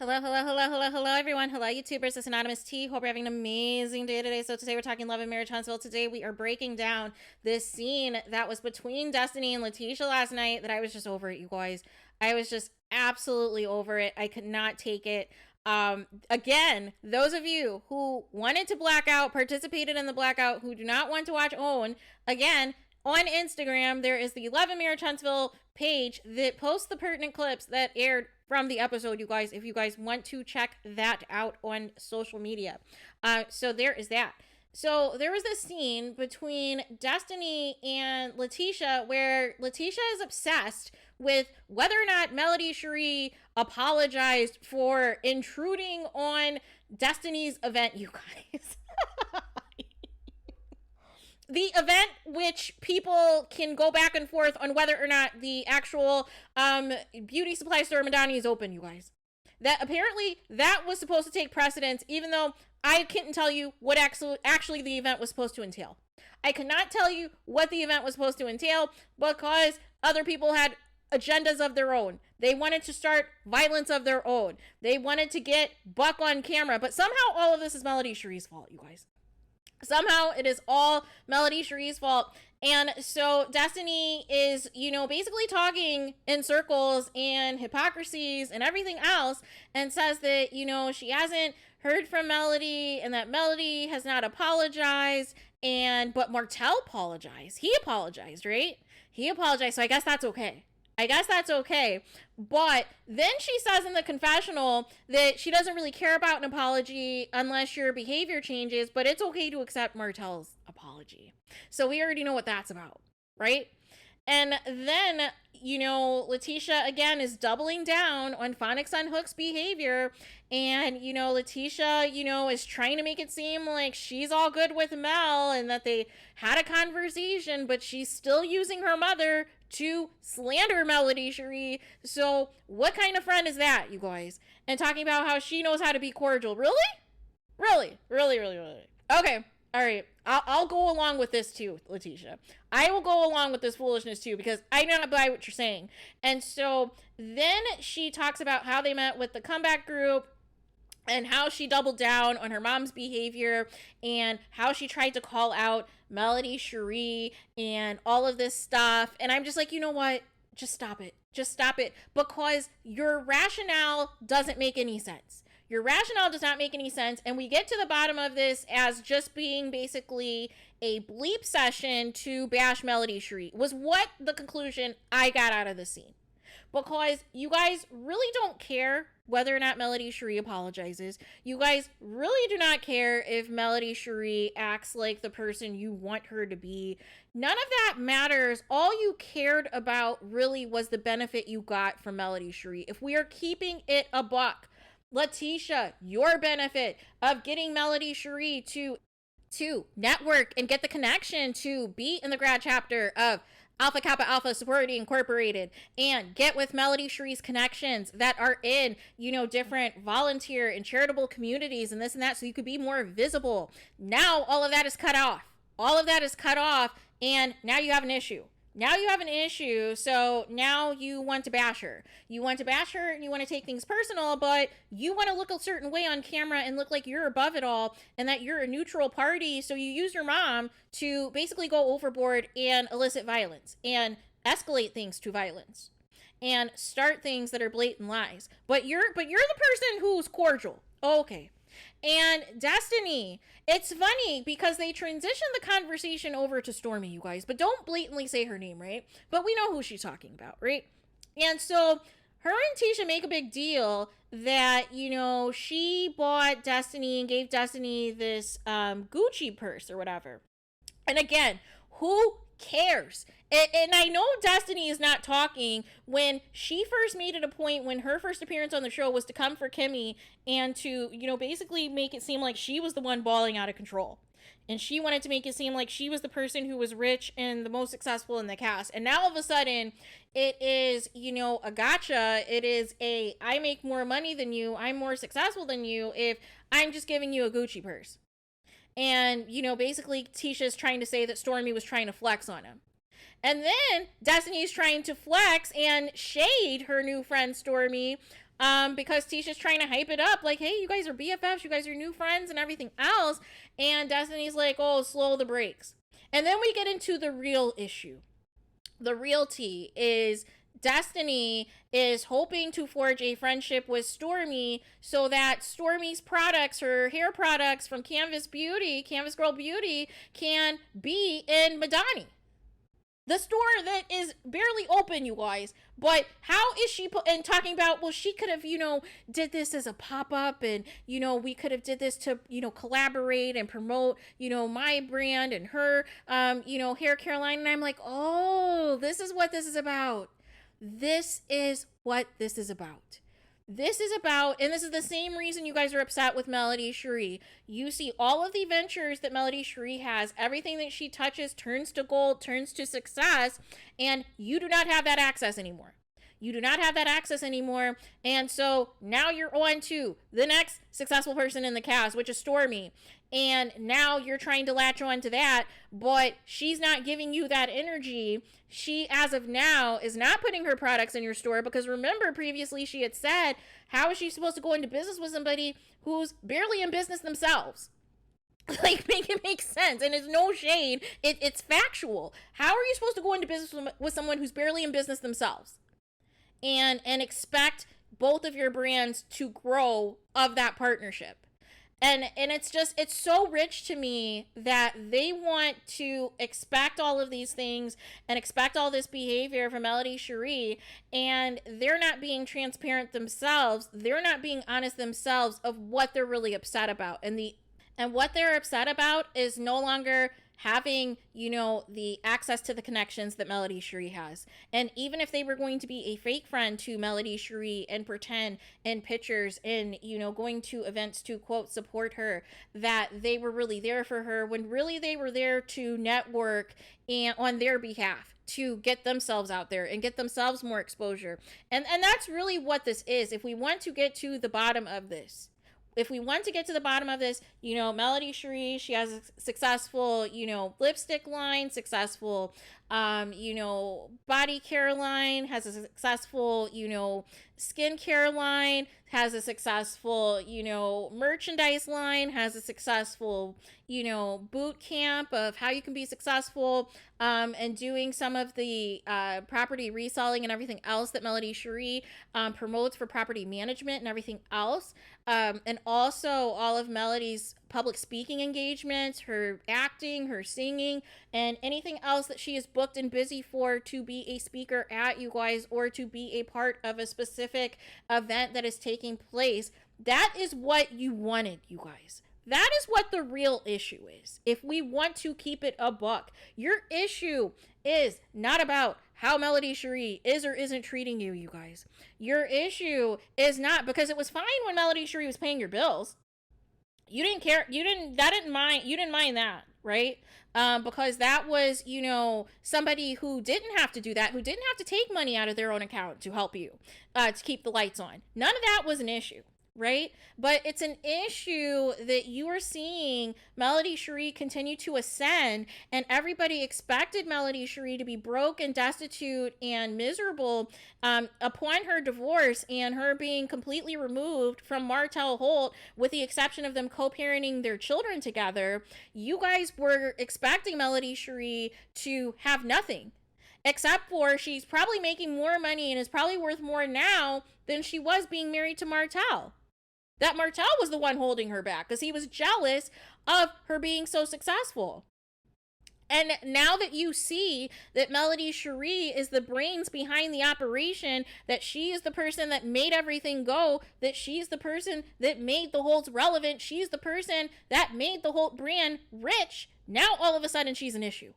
Hello, everyone. Hello, YouTubers. It's Anonymous T. Hope you're having an amazing day today. So today we're talking Love and Marriage Huntsville. Today we are breaking down this scene that was between Destiny and Leticia last night that I was just over it, you guys. I was just absolutely over it. I could not take it. Again, those of you who wanted to black out, participated in the blackout, who do not want to watch OWN, again, on Instagram, there is the Love and Marriage Huntsville page that posts the pertinent clips that aired from the episode, you guys, if you guys want to check that out on social media. So there is that. So there was this scene between Destiny and Leticia where Leticia is obsessed with whether or not Melody SHARI apologized for intruding on Destiny's event, you guys. The event which people can go back and forth on whether or not the actual beauty supply store Madani is open, you guys. That apparently that was supposed to take precedence, even though I couldn't tell you what actually the event was supposed to entail. I could not tell you what the event was supposed to entail because other people had agendas of their own. They wanted to start violence of their own. They wanted to get Buck on camera, but somehow all of this is Melody SHARI's fault, you guys. Somehow it is all Melody SHARI's fault. And so Destiny is, basically talking in circles and hypocrisies and everything else, and says that, she hasn't heard from Melody and that Melody has not apologized. But Martell apologized. He apologized, right? He apologized. So I guess that's okay. But then she says in the confessional that she doesn't really care about an apology unless your behavior changes, but it's okay to accept Martell's apology. So we already know what that's about, right? And then, Leticia again is doubling down on Phonics Unhooked's behavior. And, Leticia, is trying to make it seem like she's all good with Mel and that they had a conversation, but she's still using her mother to slander Melody SHARI. So what kind of friend is that, you guys? And talking about how she knows how to be cordial. Really? Okay. All right. I'll go along with this too, Leticia. I will go along with this foolishness too, because I do not buy what you're saying. And so then she talks about how they met with the comeback group and how she doubled down on her mom's behavior and how she tried to call out Melody SHARI and all of this stuff. And I'm just like, you know what? Just stop it. Because your rationale doesn't make any sense. Your rationale does not make any sense. And we get to the bottom of this as just being basically a bleep session to bash Melody SHARI was what the conclusion I got out of the scene. Because you guys really don't care whether or not Melody SHARI apologizes. You guys really do not care if Melody SHARI acts like the person you want her to be. None of that matters. All you cared about really was the benefit you got from Melody SHARI. If we are keeping it a buck, Leticia, your benefit of getting Melody SHARI to network and get the connection to be in the grad chapter of Alpha Kappa Alpha Sorority Incorporated and get with Melody SHARI's connections that are in, different volunteer and charitable communities and this and that, so you could be more visible. Now all of that is cut off. And now you have an issue. So now you want to bash her. And you want to take things personal, but you want to look a certain way on camera and look like you're above it all and that you're a neutral party. So you use your mom to basically go overboard and elicit violence and escalate things to violence and start things that are blatant lies. But you're the person who's cordial. Okay. And Destiny, it's funny because they transitioned the conversation over to Stormy, you guys, but don't blatantly say her name, right? But we know who she's talking about, right? And so her and Tisha make a big deal that, she bought Destiny and gave Destiny this Gucci purse or whatever. And again, who cares? And I know Destiny is not talking when she first made it a point when her first appearance on the show was to come for Kimmy and to, basically make it seem like she was the one balling out of control. And she wanted to make it seem like she was the person who was rich and the most successful in the cast. And now all of a sudden it is, a gotcha. It is I make more money than you. I'm more successful than you if I'm just giving you a Gucci purse. And, basically Tisha's trying to say that Stormy was trying to flex on him. And then Destiny's trying to flex and shade her new friend Stormy because Tisha's trying to hype it up like, hey, you guys are BFFs, you guys are new friends and everything else. And Destiny's like, oh, slow the brakes. And then we get into the real issue. The real tea is Destiny is hoping to forge a friendship with Stormy so that Stormy's products, her hair products from Canvas Girl Beauty, can be in Madani. The store that is barely open, you guys. But how is she and talking about, well, she could have, did this as a pop-up and, we could have did this to, collaborate and promote, my brand and her, Hair Caroline. And I'm like, oh, this is what this is about. This is what this is about. This is about, and this is the same reason you guys are upset with Melody Cherie. You see all of the ventures that Melody Cherie has, everything that she touches turns to gold, turns to success, and you do not have that access anymore. You do not have that access anymore. And so now you're on to the next successful person in the cast, which is Stormy. And now you're trying to latch on to that, but she's not giving you that energy. She, as of now, is not putting her products in your store because remember previously she had said, how is she supposed to go into business with somebody who's barely in business themselves? Like, make it make sense. And it's no shade. It's factual. How are you supposed to go into business with someone who's barely in business themselves? And expect both of your brands to grow of that partnership. And it's so rich to me that they want to expect all of these things and expect all this behavior from Melody Cherie, and they're not being transparent themselves. They're not being honest themselves of what they're really upset about. And what they're upset about is no longer having, the access to the connections that Melody Cherie has. And even if they were going to be a fake friend to Melody Cherie and pretend in pictures and, going to events to, quote, support her, that they were really there for her when really they were there to network and on their behalf to get themselves out there and get themselves more exposure. And that's really what this is. If we want to get to the bottom of this, Melody Cherie, she has a successful, lipstick line, successful, body care line, has a successful, skincare line, has a successful, merchandise line, has a successful, boot camp of how you can be successful, and doing some of the property reselling and everything else that Melody Cherie promotes for property management and everything else. And also all of Melody's public speaking engagements, her acting, her singing, and anything else that she is booked and busy for to be a speaker at, you guys, or to be a part of a specific event that is taking place. That is what you wanted, you guys. That is what the real issue is. If we want to keep it a buck, your issue is not about how Melody Cherie is or isn't treating you, you guys. Your issue is not, because it was fine when Melody Cherie was paying your bills. You didn't care. You didn't mind that, right? Because that was, somebody who didn't have to do that, who didn't have to take money out of their own account to help you, to keep the lights on. None of that was an issue. Right? But it's an issue that you are seeing Melody Cherie continue to ascend, and everybody expected Melody Cherie to be broke and destitute and miserable upon her divorce and her being completely removed from Martell Holt, with the exception of them co-parenting their children together. You guys were expecting Melody Cherie to have nothing. Except for she's probably making more money and is probably worth more now than she was being married to Martell. That Martell was the one holding her back because he was jealous of her being so successful. And now that you see that Melody Cherie is the brains behind the operation, that she is the person that made everything go, that she's the person that made the Holts relevant, she's the person that made the Holt brand rich, now all of a sudden she's an issue.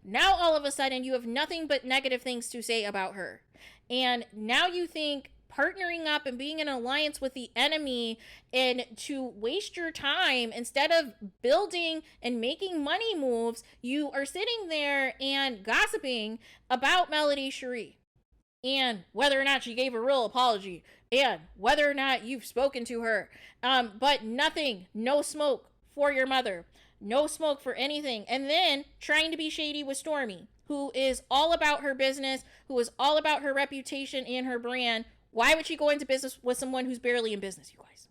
Now all of a sudden you have nothing but negative things to say about her. And now you think partnering up and being in alliance with the enemy and to waste your time instead of building and making money moves, you are sitting there and gossiping about Melody Cherie and whether or not she gave a real apology and whether or not you've spoken to her. But nothing, no smoke for your mother, no smoke for anything. And then trying to be shady with Stormy, who is all about her business, who is all about her reputation and her brand, Why would she go into business with someone who's barely in business, you guys?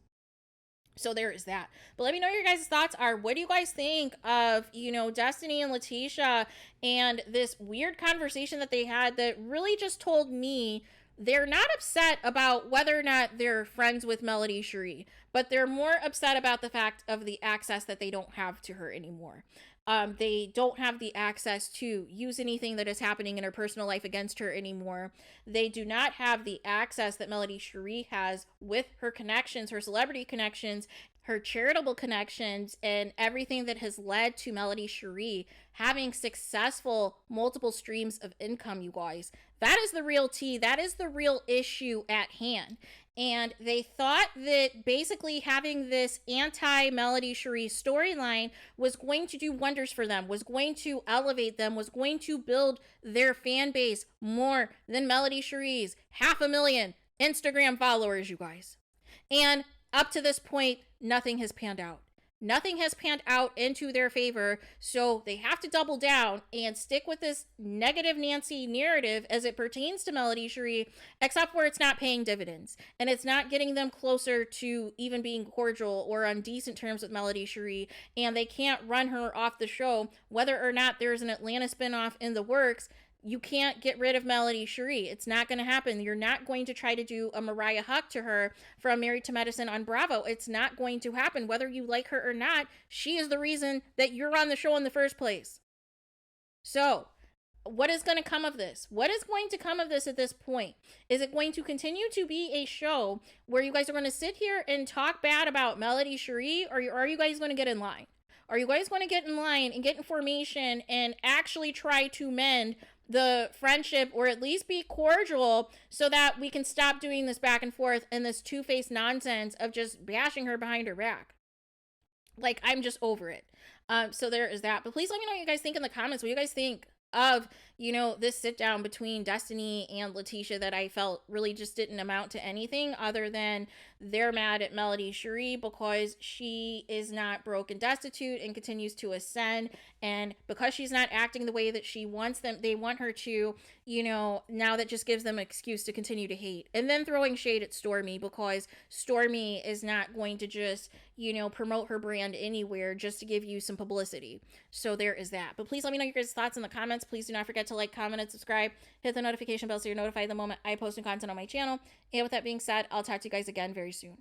So there is that. But let me know your guys' thoughts are. What do you guys think of, Destiny and Leticia and this weird conversation that they had that really just told me they're not upset about whether or not they're friends with Melody Cherie, but they're more upset about the fact of the access that they don't have to her anymore. They don't have the access to use anything that is happening in her personal life against her anymore. They do not have the access that Melody Cherie has with her connections, her celebrity connections, her charitable connections, and everything that has led to Melody Cherie having successful multiple streams of income, you guys. That is the real tea. That is the real issue at hand. And they thought that basically having this anti-Melody Cherie storyline was going to do wonders for them, was going to elevate them, was going to build their fan base more than Melody Cherie's 500,000 Instagram followers, you guys. And up to this point, nothing has panned out. Nothing has panned out into their favor, so they have to double down and stick with this negative Nancy narrative as it pertains to Melody Cherie, except where it's not paying dividends and it's not getting them closer to even being cordial or on decent terms with Melody Cherie, and they can't run her off the show. Whether or not there's an Atlanta spinoff in the works, you can't get rid of Melody Cherie. It's not going to happen. You're not going to try to do a Mariah Huck to her from Married to Medicine on Bravo. It's not going to happen. Whether you like her or not, she is the reason that you're on the show in the first place. So, what is going to come of this? What is going to come of this at this point? Is it going to continue to be a show where you guys are going to sit here and talk bad about Melody Cherie, or are you guys going to get in line? Are you guys going to get in line and get information and actually try to mend the friendship, or at least be cordial, so that we can stop doing this back and forth and this two-faced nonsense of just bashing her behind her back? Like, I'm just over it. So there is that. But please let me know what you guys think in the comments. What you guys think of, this sit down between Destiny and Leticia that I felt really just didn't amount to anything other than they're mad at Melody Cherie because she is not broke and destitute and continues to ascend, and because she's not acting the way that she wants them, they want her to, now that just gives them an excuse to continue to hate. And then throwing shade at Stormy because Stormy is not going to just, promote her brand anywhere just to give you some publicity. So there is that. But please let me know your guys' thoughts in the comments. Please do not forget to like, comment, and subscribe. Hit the notification bell so you're notified the moment I post new content on my channel. And with that being said, I'll talk to you guys again very soon.